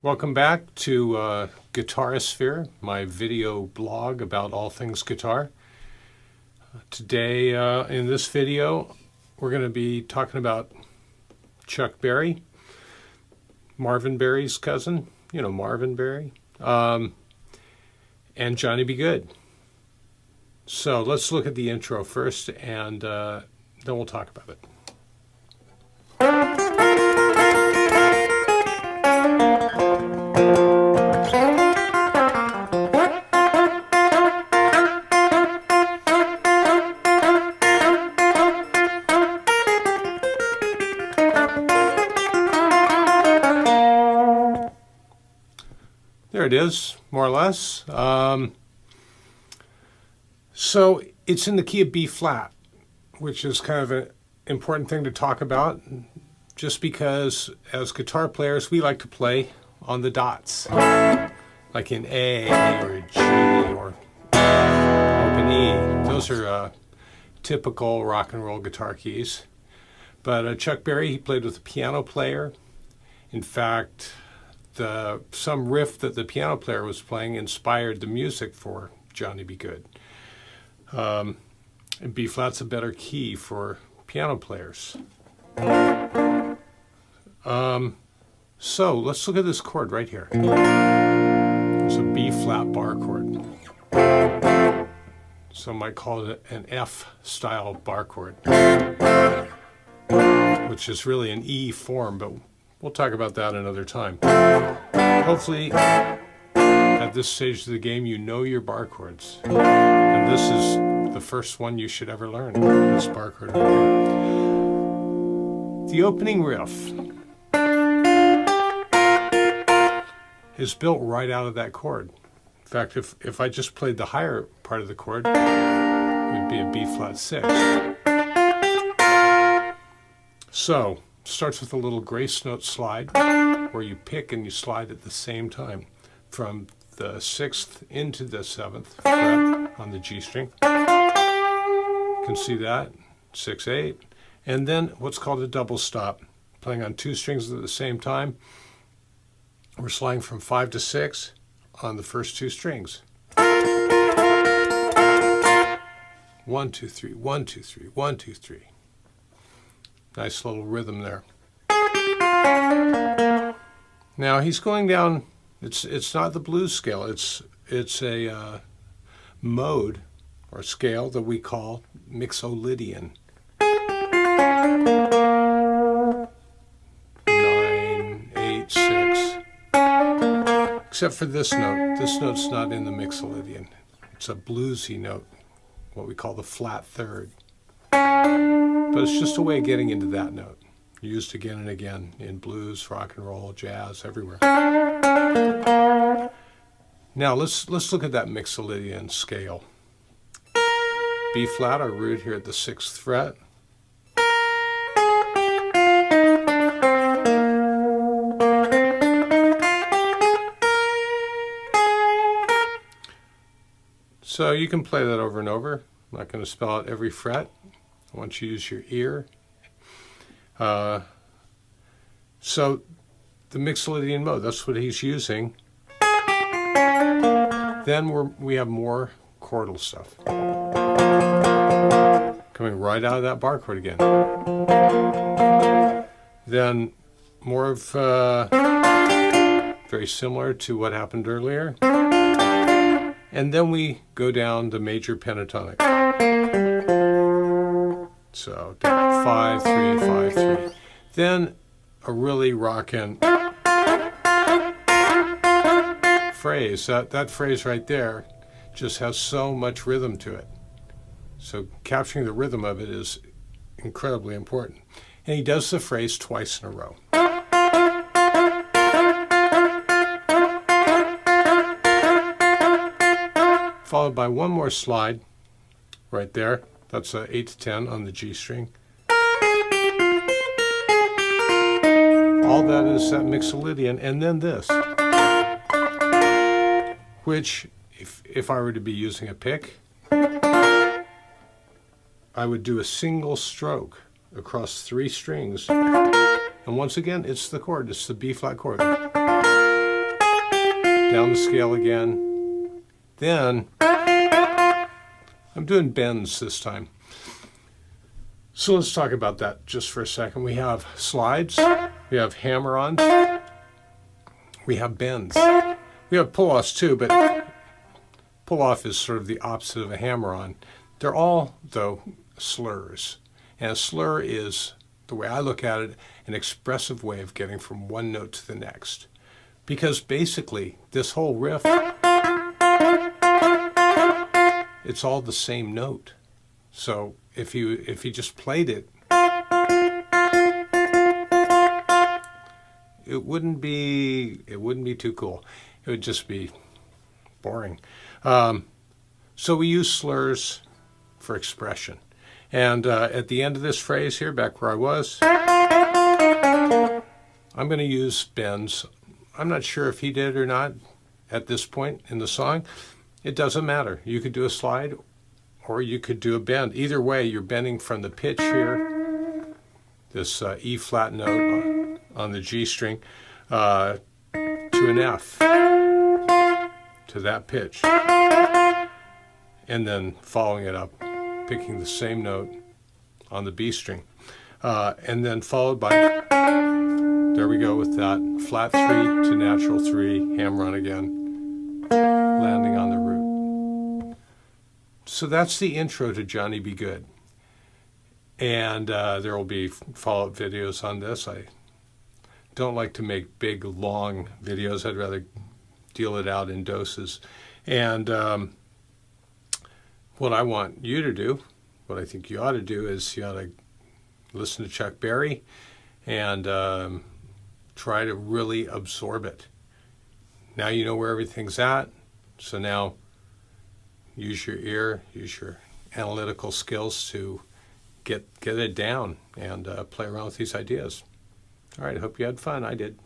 Welcome back to Guitarisphere, my video blog about all things guitar. Today in this video we're going to be talking about Chuck Berry, Marvin Berry's cousin, you know, Marvin Berry, and Johnny B. Goode. So let's look at the intro first and then we'll talk about it. There it is, more or less. So it's in the key of B flat, which is kind of an important thing to talk about, just because as guitar players we like to play on the dots, like in A or G or open E. Those are typical rock and roll guitar keys. But Chuck Berry, he played with a piano player. In fact, some riff that the piano player was playing inspired the music for Johnny B. Goode. And B flat's a better key for piano players. So let's look at this chord right here. It's a B flat bar chord. Some might call it an F style bar chord, which is really an E form, but we'll talk about that another time. Hopefully, at this stage of the game, you know your bar chords. And this is the first one you should ever learn, this bar chord right here. The opening riff is built right out of that chord. In fact, if I just played the higher part of the chord, it would be a B flat 6. So, starts with a little grace note slide where you pick and you slide at the same time from the 6th into the 7th fret on the G string. You can see that, 6, 8. And then what's called a double stop, playing on two strings at the same time. We're sliding from 5 to 6 on the first two strings. 1, 2, 3, 1, 2, 3, 1, 2, 3. Nice little rhythm there. Now he's going down. It's not the blues scale. It's a mode or scale that we call Mixolydian. 9, 8, 6. Except for this note. This note's not in the Mixolydian. It's a bluesy note, what we call the flat third. But it's just a way of getting into that note. Used again and again in blues, rock and roll, jazz, everywhere. Now let's look at that Mixolydian scale. B flat, our root here at the 6th fret. So you can play that over and over. I'm not going to spell out every fret. I want you to use your ear. So the Mixolydian mode, that's what he's using. Then we have more chordal stuff. Coming right out of that bar chord again. Then more of very similar to what happened earlier. And then we go down the major pentatonic. So down 5, 3, 5, 3. Then a really rockin' phrase. That phrase right there just has so much rhythm to it. So capturing the rhythm of it is incredibly important. And he does the phrase twice in a row. Followed by one more slide right there. That's 8 to 10 on the G string. All that is that Mixolydian, and then this, which, if I were to be using a pick, I would do a single stroke across 3 strings, and once again, it's the chord, it's the B flat chord. down the scale again. Then I'm doing bends this time. So let's talk about that just for a second. We have slides, we have hammer-ons, we have bends. We have pull-offs too, but pull-off is sort of the opposite of a hammer-on. They're all, though, slurs. And a slur is, the way I look at it, an expressive way of getting from one note to the next. Because basically, this whole riff, it's all the same note. So if you just played it, it wouldn't be too cool. It would just be boring. So we use slurs for expression. And at the end of this phrase here, back where I was, I'm going to use bends. I'm not sure if he did or not at this point in the song. It doesn't matter. You could do a slide or you could do a bend. Either way, you're bending from the pitch here, this E flat note on the G string, to an F, to that pitch. And then following it up, picking the same note on the B string. And then followed by, there we go with that flat 3 to natural 3, hammer-on again, landing on the root. So that's the intro to Johnny Be Good. And there will be follow-up videos on this. I don't like to make big, long videos. I'd rather deal it out in doses. And what I want you to do, what I think you ought to do, is you ought to listen to Chuck Berry and try to really absorb it. Now you know where everything's at, so now use your ear, use your analytical skills to get it down and play around with these ideas. All right, I hope you had fun. I did.